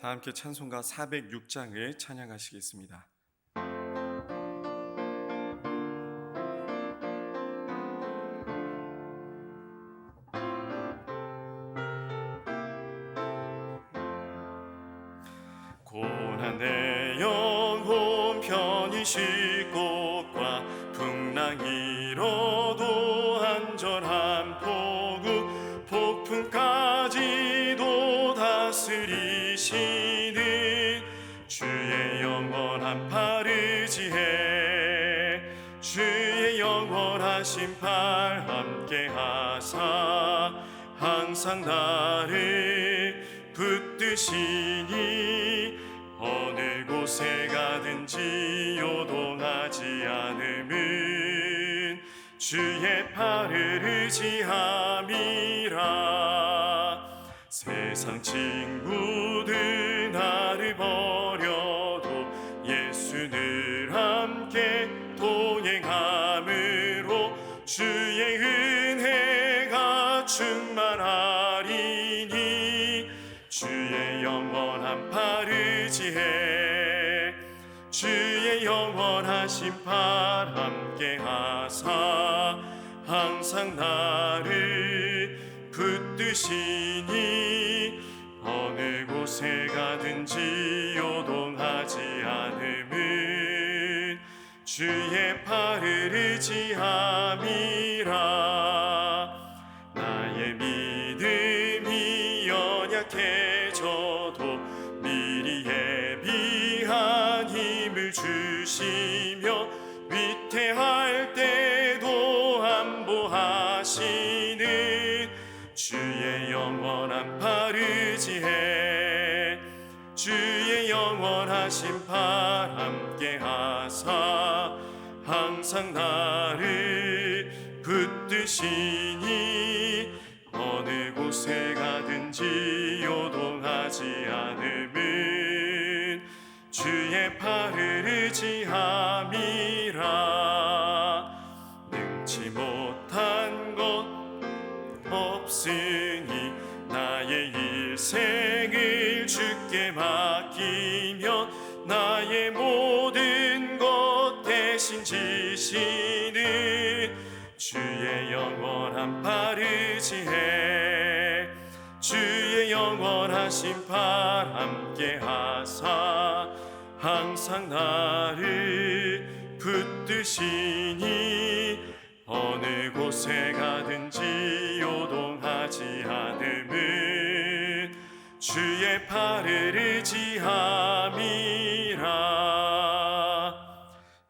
다 함께 찬송가 406장을 찬양하시겠습니다. 고난 내 영혼 편히 쉴 곳과 풍랑 일어도 안전한 포구 폭풍까지도 다스리시는 주의 영원한 팔을 지해 주의 영원하신 팔 함께 하사 항상 나를 붙드시니 어느 곳에 가든지 요동하지 않음은 주의 팔을 의지함이라. 세상 친구들 나를 버려도 예수 늘 함께 동행함으로 주의 은혜가 충만하리니 주의 영원한 팔을 지해 주의 영원하신 팔 함께 하사 항상 나를 붙드시니 어느 곳에 가든지 요동하지 않음은 주의 팔을 의지함이라. 나의 믿음이 연약해져도 미리 예비한 힘을 주시며 위태할 때도 안보하시는 주의 영원한 팔을 지해 주의 영원하신 팔 함께 하사 항상 나를 붙드시니 어느 곳에 가든지 요동하지 않음은 주의 팔을 의지함이라. 능치 못한 것 없으니 나의 일생을 주께 맡기며 나의 모든 것 대신 지시는 주의 영원한 팔을 지해 주의 영원하신 팔 함께 하사 항상 나를 붙드시니 어느 곳에 가든지 요동하지 않음은 주의 팔을 의지함이라.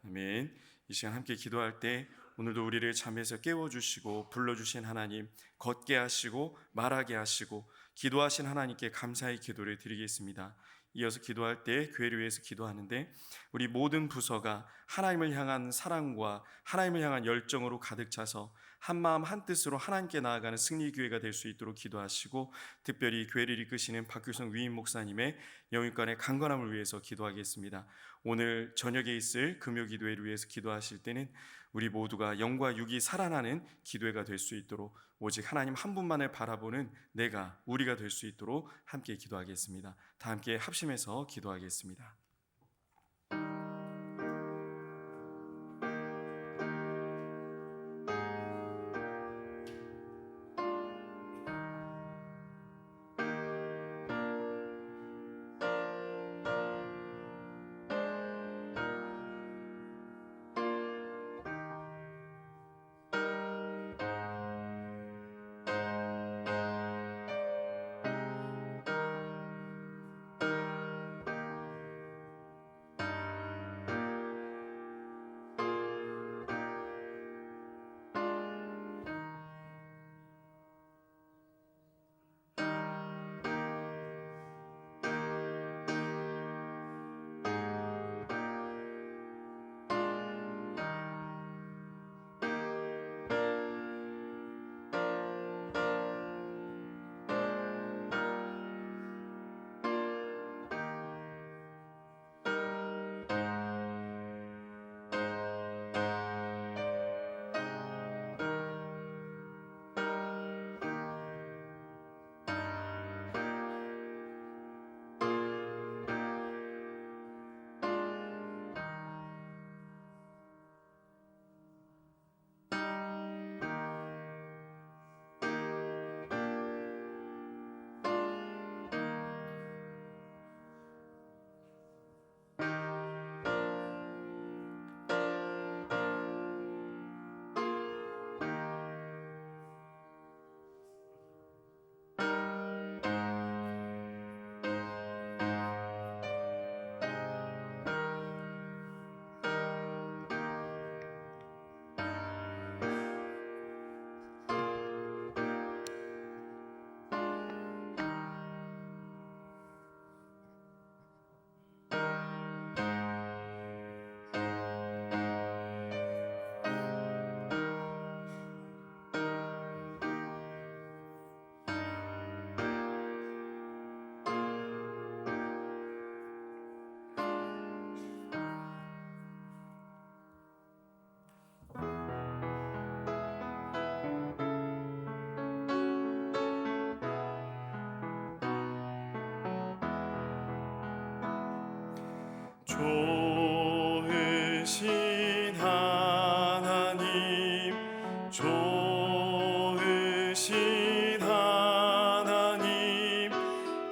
아멘. 이 시간 함께 기도할 때 오늘도 우리를 잠에서 깨워주시고 불러주신 하나님, 걷게 하시고 말하게 하시고 기도하신 하나님께 감사의 기도를 드리겠습니다. 이어서 기도할 때 교회를 위해서 기도하는데 우리 모든 부서가 하나님을 향한 사랑과 하나님을 향한 열정으로 가득 차서 한마음 한뜻으로 하나님께 나아가는 승리교회가 될 수 있도록 기도하시고, 특별히 교회를 이끄시는 박규성 위임 목사님의 영육간의 강건함을 위해서 기도하겠습니다. 오늘 저녁에 있을 금요기도회를 위해서 기도하실 때는 우리 모두가 영과 육이 살아나는 기도회가 될 수 있도록 오직 하나님 한 분만을 바라보는 우리가 될 수 있도록 함께 기도하겠습니다. 다 함께 합심해서 기도하겠습니다. 좋으신 하나님, 좋으신 하나님,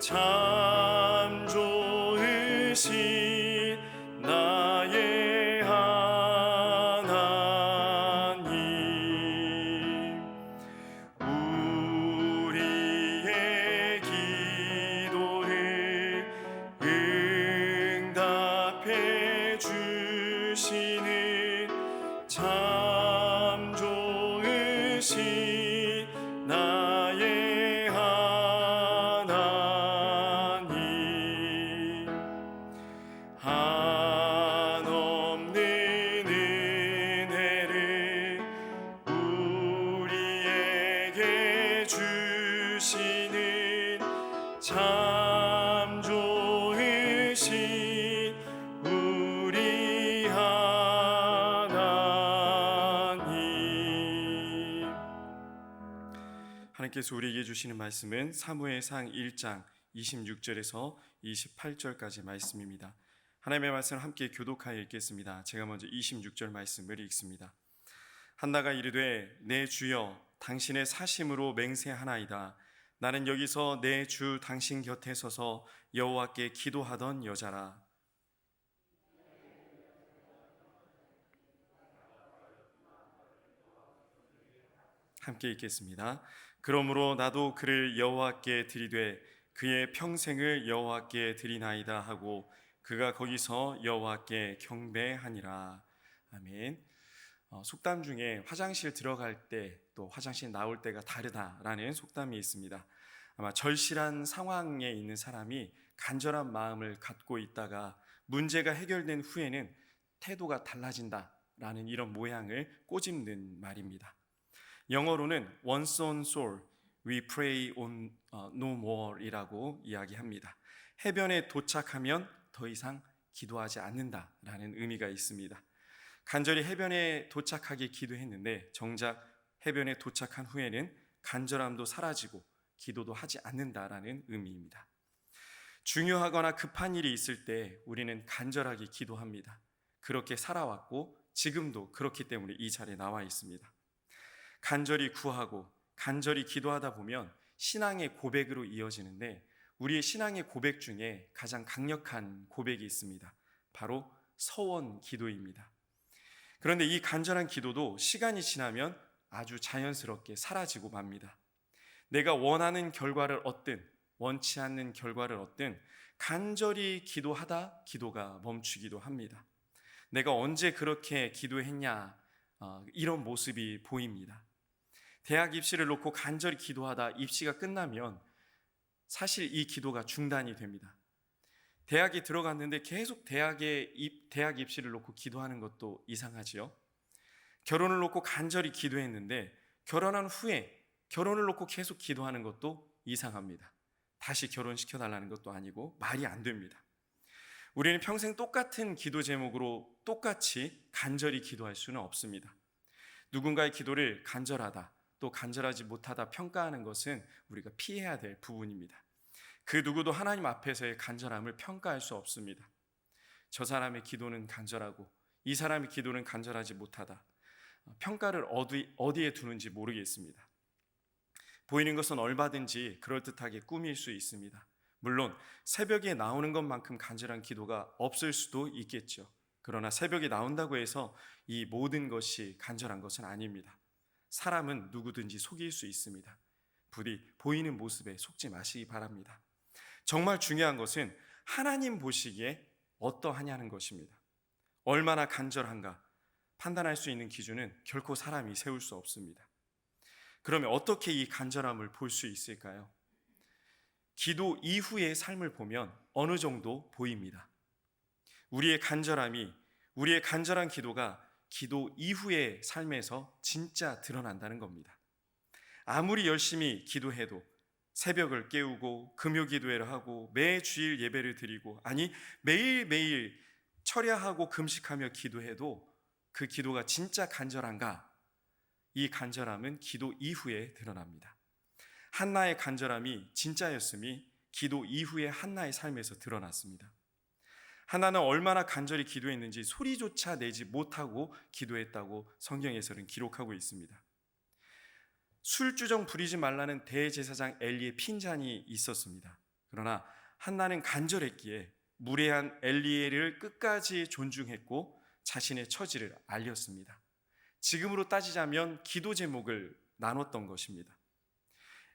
참 좋으신 나의 하나님. 우리의 기도를 응답해 주시는 참 좋으신 나의 하나님. 한없는 은혜를 우리에게 주시는 참 좋으신 우리 하나님. 하나님께서 우리에게 주시는 말씀은 사무엘상 1장 26절에서 28절까지 말씀입니다. 하나님의 말씀을 함께 교독하여 읽겠습니다. 제가 먼저 26절 말씀을 읽습니다. 한나가 이르되 내 주여 당신의 사심으로 맹세하나이다. 나는 여기서 내 주 당신 곁에 서서 여호와께 기도하던 여자라. 함께 읽겠습니다. 그러므로 나도 그를 여호와께 드리되 그의 평생을 여호와께 드리나이다 하고 그가 거기서 여호와께 경배하니라. 아멘. 속담 중에 화장실 들어갈 때 또 화장실 나올 때가 다르다라는 속담이 있습니다. 아마 절실한 상황에 있는 사람이 간절한 마음을 갖고 있다가 문제가 해결된 후에는 태도가 달라진다라는 이런 모양을 꼬집는 말입니다. 영어로는 once on shore, we pray on no more 이라고 이야기합니다. 해변에 도착하면 더 이상 기도하지 않는다라는 의미가 있습니다. 간절히 해변에 도착하기 기도했는데 정작 해변에 도착한 후에는 간절함도 사라지고 기도도 하지 않는다라는 의미입니다. 중요하거나 급한 일이 있을 때 우리는 간절하게 기도합니다. 그렇게 살아왔고 지금도 그렇기 때문에 이 자리에 나와 있습니다. 간절히 구하고 간절히 기도하다 보면 신앙의 고백으로 이어지는데 우리의 신앙의 고백 중에 가장 강력한 고백이 있습니다. 바로 서원 기도입니다. 그런데 이 간절한 기도도 시간이 지나면 아주 자연스럽게 사라지고 맙니다. 내가 원하는 결과를 얻든 원치 않는 결과를 얻든 간절히 기도하다 기도가 멈추기도 합니다. 내가 언제 그렇게 기도했냐 이런 모습이 보입니다. 대학 입시를 놓고 간절히 기도하다 입시가 끝나면 사실 이 기도가 중단이 됩니다. 대학에 들어갔는데 계속 대학 입시를 놓고 기도하는 것도 이상하지요. 결혼을 놓고 간절히 기도했는데 결혼한 후에 결혼을 놓고 계속 기도하는 것도 이상합니다. 다시 결혼시켜달라는 것도 아니고 말이 안 됩니다. 우리는 평생 똑같은 기도 제목으로 똑같이 간절히 기도할 수는 없습니다. 누군가의 기도를 간절하다 또 간절하지 못하다 평가하는 것은 우리가 피해야 될 부분입니다. 그 누구도 하나님 앞에서의 간절함을 평가할 수 없습니다. 저 사람의 기도는 간절하고 이 사람의 기도는 간절하지 못하다. 평가를 어디에 두는지 모르겠습니다. 보이는 것은 얼마든지 그럴듯하게 꾸밀 수 있습니다. 물론 새벽에 나오는 것만큼 간절한 기도가 없을 수도 있겠죠. 그러나 새벽에 나온다고 해서 이 모든 것이 간절한 것은 아닙니다. 사람은 누구든지 속일 수 있습니다. 부디 보이는 모습에 속지 마시기 바랍니다. 정말 중요한 것은 하나님 보시기에 어떠하냐는 것입니다. 얼마나 간절한가 판단할 수 있는 기준은 결코 사람이 세울 수 없습니다. 그러면 어떻게 이 간절함을 볼 수 있을까요? 기도 이후의 삶을 보면 어느 정도 보입니다. 우리의 간절한 기도가 기도 이후의 삶에서 진짜 드러난다는 겁니다. 아무리 열심히 기도해도 새벽을 깨우고 금요 기도회를 하고 매 주일 예배를 드리고 매일매일 철야하고 금식하며 기도해도 그 기도가 진짜 간절한가? 이 간절함은 기도 이후에 드러납니다. 한나의 간절함이 진짜였음이 기도 이후에 한나의 삶에서 드러났습니다. 한나는 얼마나 간절히 기도했는지 소리조차 내지 못하고 기도했다고 성경에서는 기록하고 있습니다. 술주정 부리지 말라는 대제사장 엘리의 핀잔이 있었습니다. 그러나 한나는 간절했기에 무례한 엘리엘을 끝까지 존중했고 자신의 처지를 알렸습니다. 지금으로 따지자면 기도 제목을 나눴던 것입니다.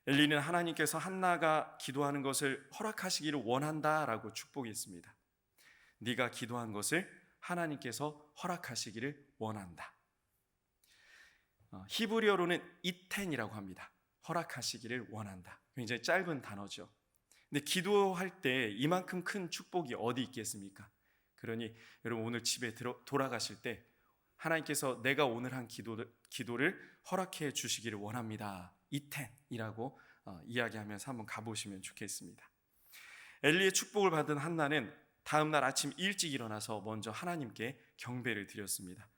엘리는 하나님께서 한나가 기도하는 것을 허락하시기를 원한다라고 축복했습니다. 네가 기도한 것을 하나님께서 허락하시기를 원한다. 히브리어로는 이텐이라고 합니다. 허락하시기를 원한다. 굉장히 짧은 단어죠. 근데 기도할 때 이만큼 큰 축복이 어디 있겠습니까? 그러니 여러분 오늘 집에 돌아가실 때 하나님께서 내가 오늘 한 기도를 허락해 주시기를 원합니다. 이텐이라고 이야기하면서 한번 가보시면 좋겠습니다. 엘리의 축복을 받은 한나는 다음 날 아침 일찍 일어나서 먼저 하나님께 경배를 드렸습니다.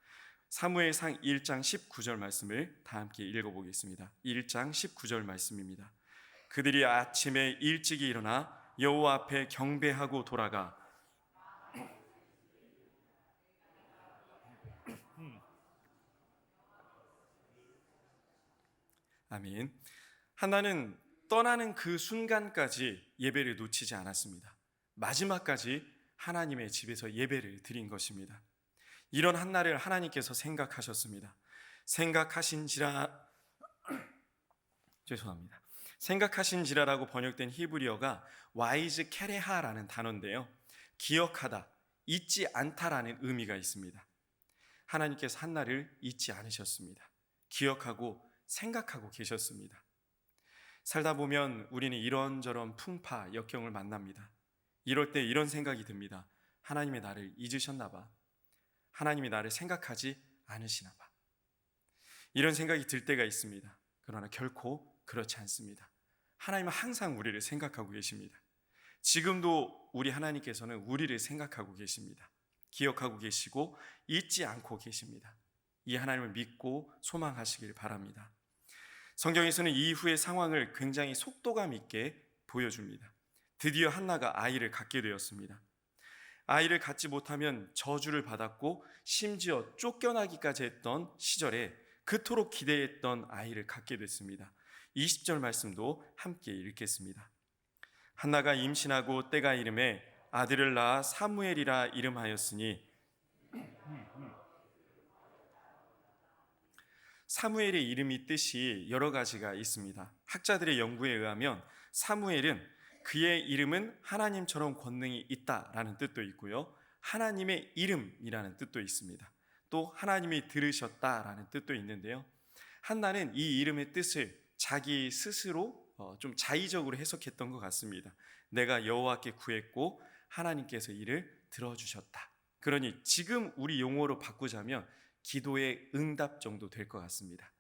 사무엘상 1장 19절 말씀을 다 함께 읽어보겠습니다. 1장 19절 말씀입니다. 그들이 아침에 일찍 일어나 여호와 앞에 경배하고 돌아가 아멘. 한나는 떠나는 그 순간까지 예배를 놓치지 않았습니다. 마지막까지 하나님의 집에서 예배를 드린 것입니다. 이런 한나를 하나님께서 생각하셨습니다. 생각하신지라라고 번역된 히브리어가 와이즈 케레하라는 단어인데요. 기억하다, 잊지 않다라는 의미가 있습니다. 하나님께서 한나를 잊지 않으셨습니다. 기억하고 생각하고 계셨습니다. 살다 보면 우리는 이런저런 풍파, 역경을 만납니다. 이럴 때 이런 생각이 듭니다. 하나님이 나를 잊으셨나 봐. 하나님이 나를 생각하지 않으시나 봐. 이런 생각이 들 때가 있습니다. 그러나 결코 그렇지 않습니다. 하나님은 항상 우리를 생각하고 계십니다. 지금도 우리 하나님께서는 우리를 생각하고 계십니다. 기억하고 계시고 잊지 않고 계십니다. 이 하나님을 믿고 소망하시길 바랍니다. 성경에서는 이후의 상황을 굉장히 속도감 있게 보여줍니다. 드디어 한나가 아이를 갖게 되었습니다. 아이를 갖지 못하면 저주를 받았고 심지어 쫓겨나기까지 했던 시절에 그토록 기대했던 아이를 갖게 됐습니다. 20절 말씀도 함께 읽겠습니다. 한나가 임신하고 때가 이름에 아들을 낳아 사무엘이라 이름하였으니 사무엘의 이름이 뜻이 여러 가지가 있습니다. 학자들의 연구에 의하면 사무엘은 그의 이름은 하나님처럼 권능이 있다라는 뜻도 있고요. 하나님의 이름이라는 뜻도 있습니다. 또 하나님이 들으셨다라는 뜻도 있는데요. 한나는 이 이름의 뜻을 자기 스스로 좀 자의적으로 해석했던 것 같습니다. 내가 여호와께 구했고 하나님께서 이를 들어주셨다. 그러니 지금 우리 용어로 바꾸자면 기도의 응답 정도 될 것 같습니다.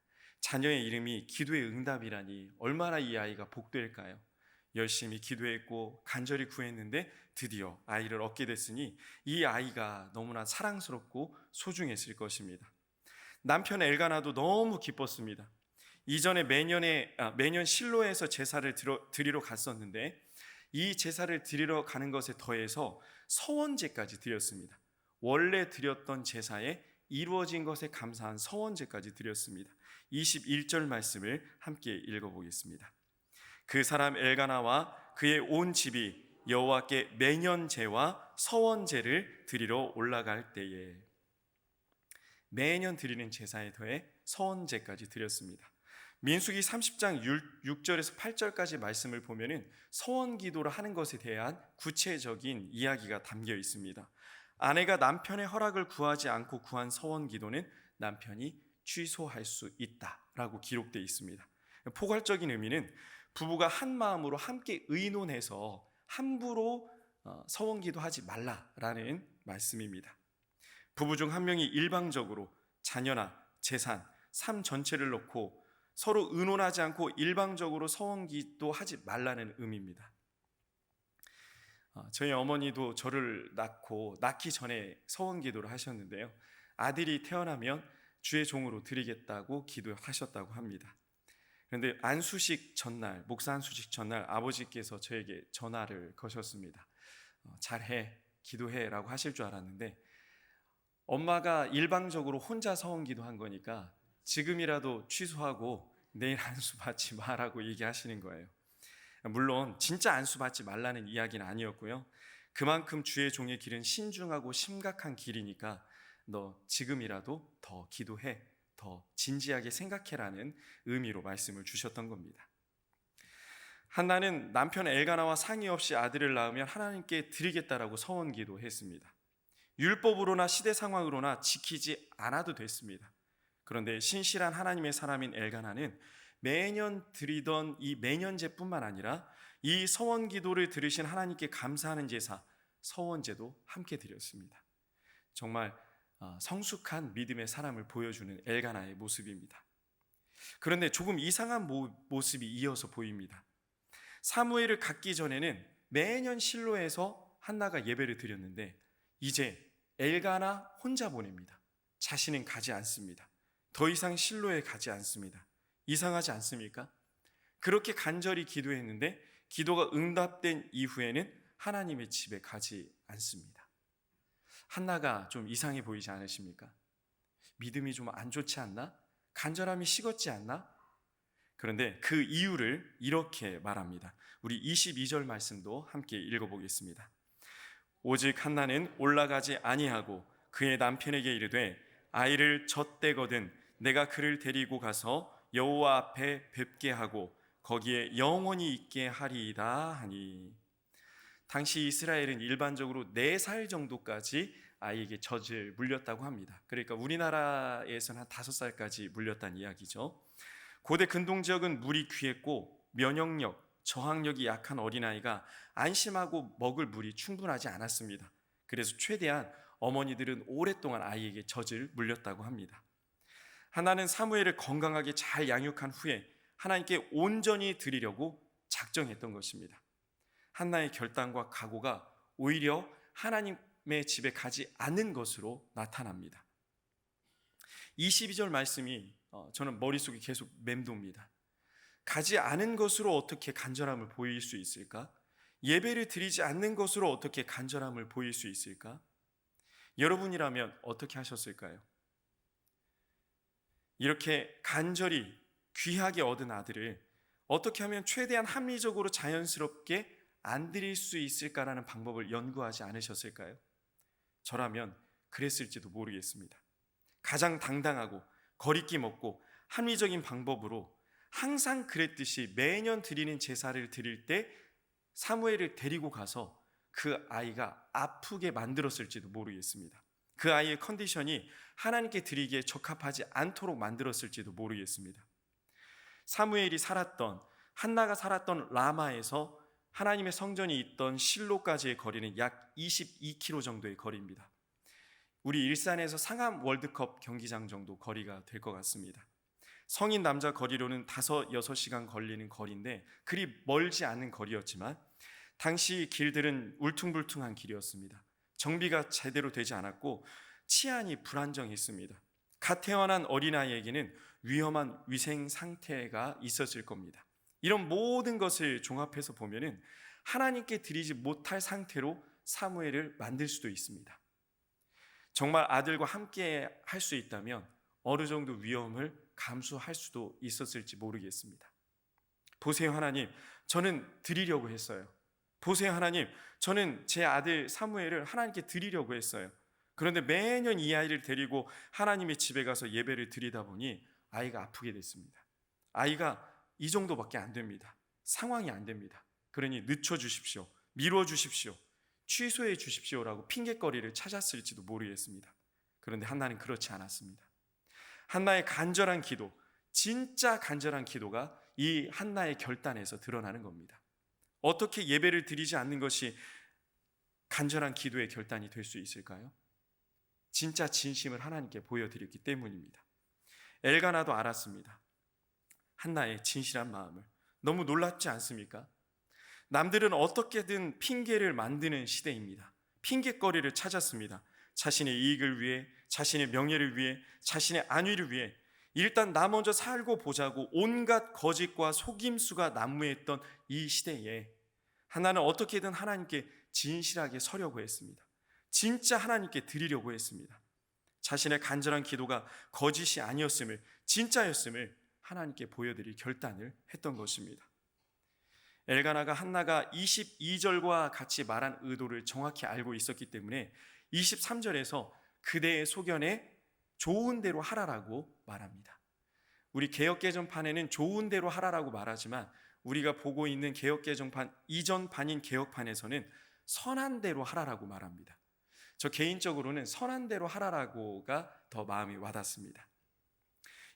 자녀의 이름이 기도의 응답이라니 얼마나 이 아이가 복될까요? 열심히 기도했고 간절히 구했는데 드디어 아이를 얻게 됐으니 이 아이가 너무나 사랑스럽고 소중했을 것입니다. 남편 엘가나도 너무 기뻤습니다. 이전에 매년 실로에서 제사를 드리러 갔었는데 이 제사를 드리러 가는 것에 더해서 서원제까지 드렸습니다. 원래 드렸던 제사에 이루어진 것에 감사한 서원제까지 드렸습니다. 21절 말씀을 함께 읽어보겠습니다. 그 사람 엘가나와 그의 온 집이 여호와께 매년제와 서원제를 드리러 올라갈 때에 매년 드리는 제사에 더해 서원제까지 드렸습니다. 민수기 30장 6절에서 8절까지 말씀을 보면은 서원 기도를 하는 것에 대한 구체적인 이야기가 담겨 있습니다. 아내가 남편의 허락을 구하지 않고 구한 서원 기도는 남편이 취소할 수 있다라고 기록되어 있습니다. 포괄적인 의미는 부부가 한 마음으로 함께 의논해서 함부로 서원 기도하지 말라라는 말씀입니다. 부부 중 한 명이 일방적으로 자녀나 재산, 삶 전체를 놓고 서로 의논하지 않고 일방적으로 서원 기도하지 말라는 의미입니다. 저희 어머니도 저를 낳기 전에 서원 기도를 하셨는데요. 아들이 태어나면 주의 종으로 드리겠다고 기도하셨다고 합니다. 그런데 목사 안수식 전날 아버지께서 저에게 전화를 거셨습니다. 잘해, 기도해라고 하실 줄 알았는데 엄마가 일방적으로 혼자 서원 기도한 거니까 지금이라도 취소하고 내일 안수 받지 마라고 얘기하시는 거예요. 물론 진짜 안수 받지 말라는 이야기는 아니었고요. 그만큼 주의 종의 길은 신중하고 심각한 길이니까 너 지금이라도 더 기도해, 더 진지하게 생각해라는 의미로 말씀을 주셨던 겁니다. 한나는 남편 엘가나와 상의 없이 아들을 낳으면 하나님께 드리겠다라고 서원 기도했습니다. 율법으로나 시대 상황으로나 지키지 않아도 됐습니다. 그런데 신실한 하나님의 사람인 엘가나는 매년 드리던 이 매년제뿐만 아니라 이 서원 기도를 들으신 하나님께 감사하는 제사 서원제도 함께 드렸습니다. 정말 성숙한 믿음의 사람을 보여주는 엘가나의 모습입니다. 그런데 조금 이상한 모습이 이어서 보입니다. 사무엘을 갖기 전에는 매년 실로에서 한나가 예배를 드렸는데 이제 엘가나 혼자 보냅니다. 자신은 가지 않습니다. 더 이상 실로에 가지 않습니다. 이상하지 않습니까? 그렇게 간절히 기도했는데 기도가 응답된 이후에는 하나님의 집에 가지 않습니다. 한나가 좀 이상해 보이지 않으십니까? 믿음이 좀 안 좋지 않나? 간절함이 식었지 않나? 그런데 그 이유를 이렇게 말합니다. 우리 22절 말씀도 함께 읽어보겠습니다. 오직 한나는 올라가지 아니하고 그의 남편에게 이르되 아이를 젖대거든 내가 그를 데리고 가서 여호와 앞에 뵙게 하고 거기에 영원히 있게 하리이다 하니. 당시 이스라엘은 일반적으로 4살 정도까지 아이에게 젖을 물렸다고 합니다. 그러니까 우리나라에서는 한 5살까지 물렸다는 이야기죠. 고대 근동 지역은 물이 귀했고 면역력, 저항력이 약한 어린아이가 안심하고 먹을 물이 충분하지 않았습니다. 그래서 최대한 어머니들은 오랫동안 아이에게 젖을 물렸다고 합니다. 하나는 사무엘을 건강하게 잘 양육한 후에 하나님께 온전히 드리려고 작정했던 것입니다. 한나의 결단과 각오가 오히려 하나님의 집에 가지 않는 것으로 나타납니다. 22절 말씀이 저는 머릿속에 계속 맴돕니다. 가지 않은 것으로 어떻게 간절함을 보일 수 있을까? 예배를 드리지 않는 것으로 어떻게 간절함을 보일 수 있을까? 여러분이라면 어떻게 하셨을까요? 이렇게 간절히 귀하게 얻은 아들을 어떻게 하면 최대한 합리적으로 자연스럽게 안 드릴 수 있을까라는 방법을 연구하지 않으셨을까요? 저라면 그랬을지도 모르겠습니다. 가장 당당하고 거리낌 없고 합리적인 방법으로 항상 그랬듯이 매년 드리는 제사를 드릴 때 사무엘을 데리고 가서 그 아이가 아프게 만들었을지도 모르겠습니다. 그 아이의 컨디션이 하나님께 드리기에 적합하지 않도록 만들었을지도 모르겠습니다. 사무엘이 살았던, 한나가 살았던 라마에서 하나님의 성전이 있던 실로까지의 거리는 약 22km 정도의 거리입니다. 우리 일산에서 상암 월드컵 경기장 정도 거리가 될 것 같습니다. 성인 남자 거리로는 5-6시간 걸리는 거리인데 그리 멀지 않은 거리였지만 당시 길들은 울퉁불퉁한 길이었습니다. 정비가 제대로 되지 않았고 치안이 불안정했습니다. 갓 태어난 어린아이에게는 위험한 위생 상태가 있었을 겁니다. 이런 모든 것을 종합해서 보면은 하나님께 드리지 못할 상태로 사무엘을 만들 수도 있습니다. 정말 아들과 함께 할 수 있다면 어느 정도 위험을 감수할 수도 있었을지 모르겠습니다. 보세요 하나님, 저는 드리려고 했어요. 보세요 하나님, 저는 제 아들 사무엘을 하나님께 드리려고 했어요. 그런데 매년 이 아이를 데리고 하나님의 집에 가서 예배를 드리다 보니 아이가 아프게 됐습니다. 아이가 이 정도밖에 안 됩니다. 상황이 안 됩니다. 그러니 늦춰주십시오, 미뤄주십시오, 취소해 주십시오라고 핑계거리를 찾았을지도 모르겠습니다. 그런데 한나는 그렇지 않았습니다. 한나의 간절한 기도, 진짜 간절한 기도가 이 한나의 결단에서 드러나는 겁니다. 어떻게 예배를 드리지 않는 것이 간절한 기도의 결단이 될 수 있을까요? 진짜 진심을 하나님께 보여드렸기 때문입니다. 엘가나도 알았습니다. 한나의 진실한 마음을. 너무 놀랍지 않습니까? 남들은 어떻게든 핑계를 만드는 시대입니다. 핑계거리를 찾았습니다. 자신의 이익을 위해, 자신의 명예를 위해, 자신의 안위를 위해 일단 나 먼저 살고 보자고 온갖 거짓과 속임수가 난무했던 이 시대에 하나는 어떻게든 하나님께 진실하게 서려고 했습니다. 진짜 하나님께 드리려고 했습니다. 자신의 간절한 기도가 거짓이 아니었음을, 진짜였음을 하나님께 보여드릴 결단을 했던 것입니다. 엘가나가 한나가 22절과 같이 말한 의도를 정확히 알고 있었기 때문에 23절에서 그대의 소견에 좋은 대로 하라라고 말합니다. 우리 개역개정판에는 좋은 대로 하라라고 말하지만 우리가 보고 있는 개역개정판 이전 판인 개역판에서는 선한 대로 하라라고 말합니다. 저 개인적으로는 선한 대로 하라라고가 더 마음이 와닿습니다.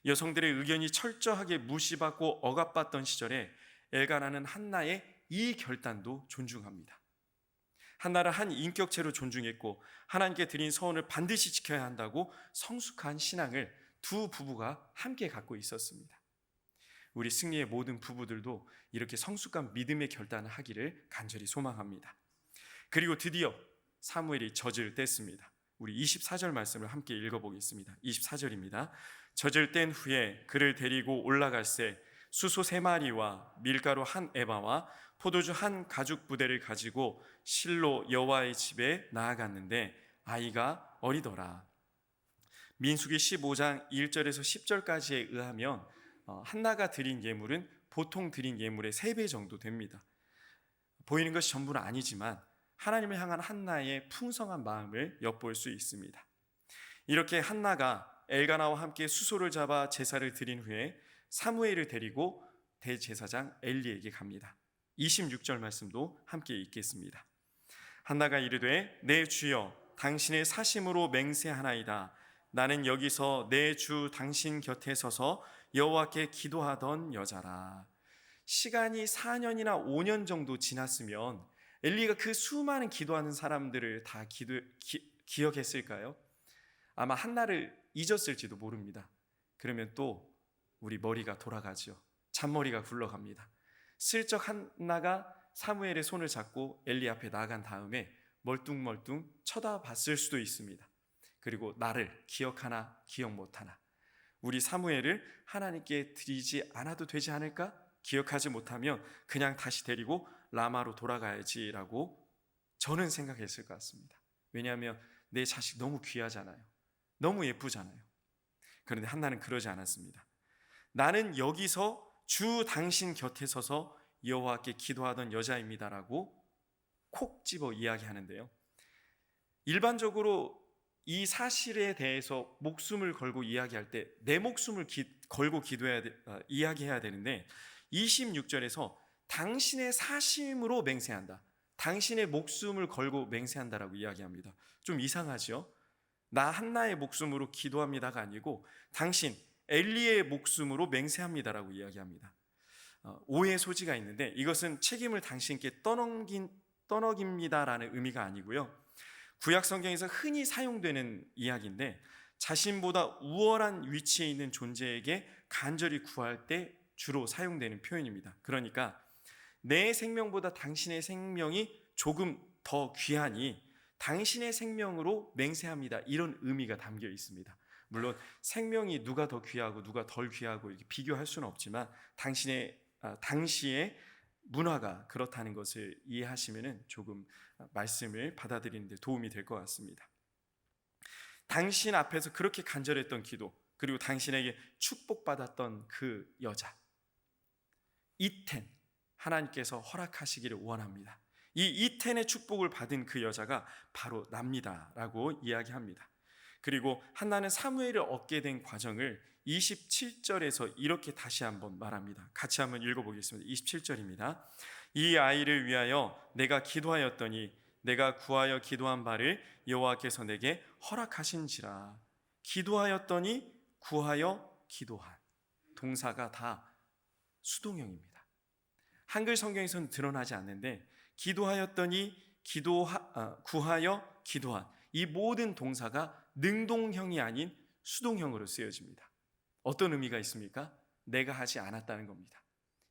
여성들의 의견이 철저하게 무시받고 억압받던 시절에 엘가나는 한나의 이 결단도 존중합니다. 한나를 한 인격체로 존중했고 하나님께 드린 서원을 반드시 지켜야 한다고 성숙한 신앙을 두 부부가 함께 갖고 있었습니다. 우리 승리의 모든 부부들도 이렇게 성숙한 믿음의 결단을 하기를 간절히 소망합니다. 그리고 드디어 사무엘이 젖을 뗐습니다. 우리 24절 말씀을 함께 읽어보겠습니다. 24절입니다. 젖을 뗀 후에 그를 데리고 올라갈새 수소 3마리와 밀가루 1에바와 포도주 1가죽 부대를 가지고 실로 여호와의 집에 나아갔는데 아이가 어리더라. 민수기 15장 1절에서 10절까지에 의하면 한나가 드린 예물은 보통 드린 예물의 3배 정도 됩니다. 보이는 것이 전부는 아니지만 하나님을 향한 한나의 풍성한 마음을 엿볼 수 있습니다. 이렇게 한나가 엘가나와 함께 수소를 잡아 제사를 드린 후에 사무엘을 데리고 대제사장 엘리에게 갑니다. 26절 말씀도 함께 읽겠습니다. 한나가 이르되 내 주여 당신의 사심으로 맹세하나이다. 나는 여기서 내 주 당신 곁에 서서 여호와께 기도하던 여자라. 시간이 4년이나 5년 정도 지났으면 엘리가 그 수많은 기도하는 사람들을 다 기억했을까요? 아마 한나를 잊었을지도 모릅니다. 그러면 또 우리 머리가 돌아가죠. 잔머리가 굴러갑니다. 슬쩍 한나가 사무엘의 손을 잡고 엘리 앞에 나간 다음에 멀뚱멀뚱 쳐다봤을 수도 있습니다. 그리고 나를 기억하나 기억 못하나, 우리 사무엘을 하나님께 드리지 않아도 되지 않을까? 기억하지 못하면 그냥 다시 데리고 라마로 돌아가야지라고 저는 생각했을 것 같습니다. 왜냐하면 내 자식 너무 귀하잖아요. 너무 예쁘잖아요. 그런데 한나는 그러지 않았습니다. 나는 여기서 주 당신 곁에 서서 여호와께 기도하던 여자입니다라고 콕 집어 이야기하는데요. 일반적으로 이 사실에 대해서 목숨을 걸고 이야기할 때 내 목숨을 걸고 이야기해야 되는데 26절에서 당신의 사심으로 맹세한다. 당신의 목숨을 걸고 맹세한다라고 이야기합니다. 좀 이상하죠? 나 한나의 목숨으로 기도합니다가 아니고 당신 엘리의 목숨으로 맹세합니다라고 이야기합니다. 오해의 소지가 있는데 이것은 책임을 당신께 떠넘깁니다라는 의미가 아니고요. 구약 성경에서 흔히 사용되는 이야기인데 자신보다 우월한 위치에 있는 존재에게 간절히 구할 때 주로 사용되는 표현입니다. 그러니까 내 생명보다 당신의 생명이 조금 더 귀하니 당신의 생명으로 맹세합니다. 이런 의미가 담겨 있습니다. 물론 생명이 누가 더 귀하고 누가 덜 귀하고 이렇게 비교할 수는 없지만 당시의 문화가 그렇다는 것을 이해하시면 조금 말씀을 받아들이는 데 도움이 될 것 같습니다. 당신 앞에서 그렇게 간절했던 기도, 그리고 당신에게 축복받았던 그 여자, 이텐, 하나님께서 허락하시기를 원합니다. 이 이텐의 축복을 받은 그 여자가 바로 납니다라고 이야기합니다. 그리고 한나는 사무엘을 얻게 된 과정을 27절에서 이렇게 다시 한번 말합니다. 같이 한번 읽어보겠습니다. 27절입니다. 이 아이를 위하여 내가 기도하였더니 내가 구하여 기도한 바를 여호와께서 내게 허락하신지라. 기도하였더니 구하여 기도한, 동사가 다 수동형입니다. 한글 성경에서는 드러나지 않는데 기도하였더니 구하여 기도한, 이 모든 동사가 능동형이 아닌 수동형으로 쓰여집니다. 어떤 의미가 있습니까? 내가 하지 않았다는 겁니다.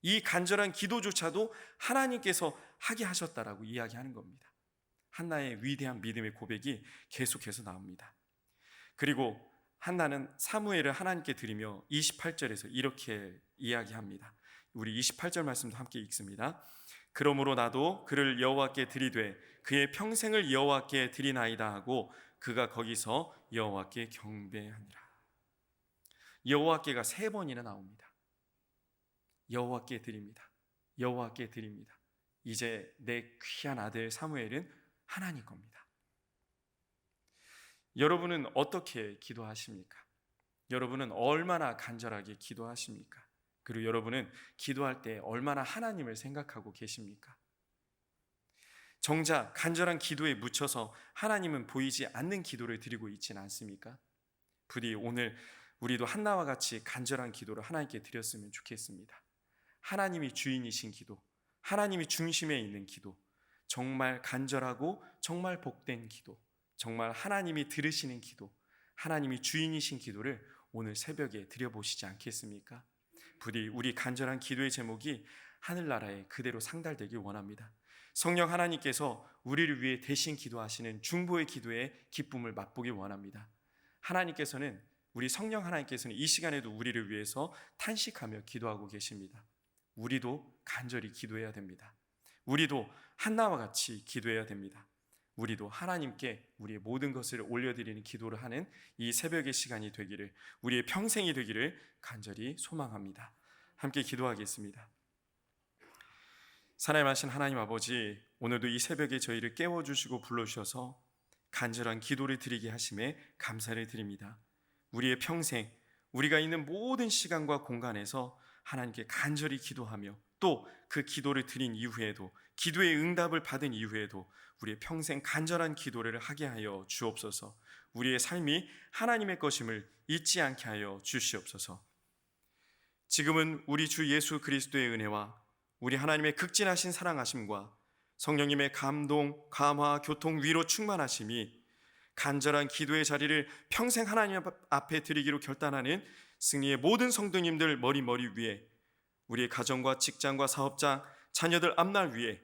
이 간절한 기도조차도 하나님께서 하게 하셨다라고 이야기하는 겁니다. 한나의 위대한 믿음의 고백이 계속해서 나옵니다. 그리고 한나는 사무엘을 하나님께 드리며 28절에서 이렇게 이야기합니다. 우리 28절 말씀도 함께 읽습니다. 그러므로 나도 그를 여호와께 드리되 그의 평생을 여호와께 드리나이다 하고 그가 거기서 여호와께 경배하니라. 여호와께가 3번이나 나옵니다. 여호와께 드립니다. 여호와께 드립니다. 이제 내 귀한 아들 사무엘은 하나님 겁니다. 여러분은 어떻게 기도하십니까? 여러분은 얼마나 간절하게 기도하십니까? 그리고 여러분은 기도할 때 얼마나 하나님을 생각하고 계십니까? 정작 간절한 기도에 묻혀서 하나님은 보이지 않는 기도를 드리고 있지는 않습니까? 부디 오늘 우리도 한나와 같이 간절한 기도를 하나님께 드렸으면 좋겠습니다. 하나님이 주인이신 기도, 하나님이 중심에 있는 기도, 정말 간절하고 정말 복된 기도, 정말 하나님이 들으시는 기도, 하나님이 주인이신 기도를 오늘 새벽에 드려보시지 않겠습니까? 부디 우리 간절한 기도의 제목이 하늘나라에 그대로 상달되길 원합니다. 성령 하나님께서 우리를 위해 대신 기도하시는 중보의 기도의 기쁨을 맛보길 원합니다. 하나님께서는, 우리 성령 하나님께서는 이 시간에도 우리를 위해서 탄식하며 기도하고 계십니다. 우리도 간절히 기도해야 됩니다. 우리도 한나와 같이 기도해야 됩니다. 우리도 하나님께 우리의 모든 것을 올려드리는 기도를 하는 이 새벽의 시간이 되기를, 우리의 평생이 되기를 간절히 소망합니다. 함께 기도하겠습니다. 사랑하신 하나님 아버지, 오늘도 이 새벽에 저희를 깨워주시고 불러주셔서 간절한 기도를 드리게 하심에 감사를 드립니다. 우리의 평생, 우리가 있는 모든 시간과 공간에서 하나님께 간절히 기도하며 또 그 기도를 드린 이후에도, 기도의 응답을 받은 이후에도 우리의 평생 간절한 기도를 하게 하여 주옵소서. 우리의 삶이 하나님의 것임을 잊지 않게 하여 주시옵소서. 지금은 우리 주 예수 그리스도의 은혜와 우리 하나님의 극진하신 사랑하심과 성령님의 감동, 감화, 교통, 위로 충만하심이 간절한 기도의 자리를 평생 하나님 앞에 드리기로 결단하는 승리의 모든 성도님들 머리 위에, 우리의 가정과 직장과 사업장, 자녀들 앞날 위에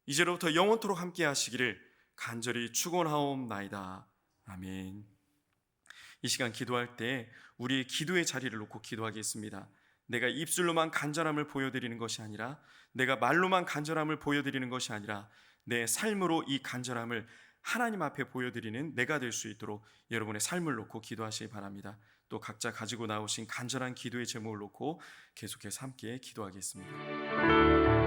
이제로부터 영원토록 함께 하시기를 간절히 축원하옵나이다. 아멘. 이 시간 기도할 때 우리의 기도의 자리를 놓고 기도하겠습니다. 내가 입술로만 간절함을 보여드리는 것이 아니라, 내가 말로만 간절함을 보여드리는 것이 아니라 내 삶으로 이 간절함을 하나님 앞에 보여드리는 내가 될 수 있도록 여러분의 삶을 놓고 기도하시기 바랍니다. 또 각자 가지고 나오신 간절한 기도의 제목을 놓고 계속해서 함께 기도하겠습니다.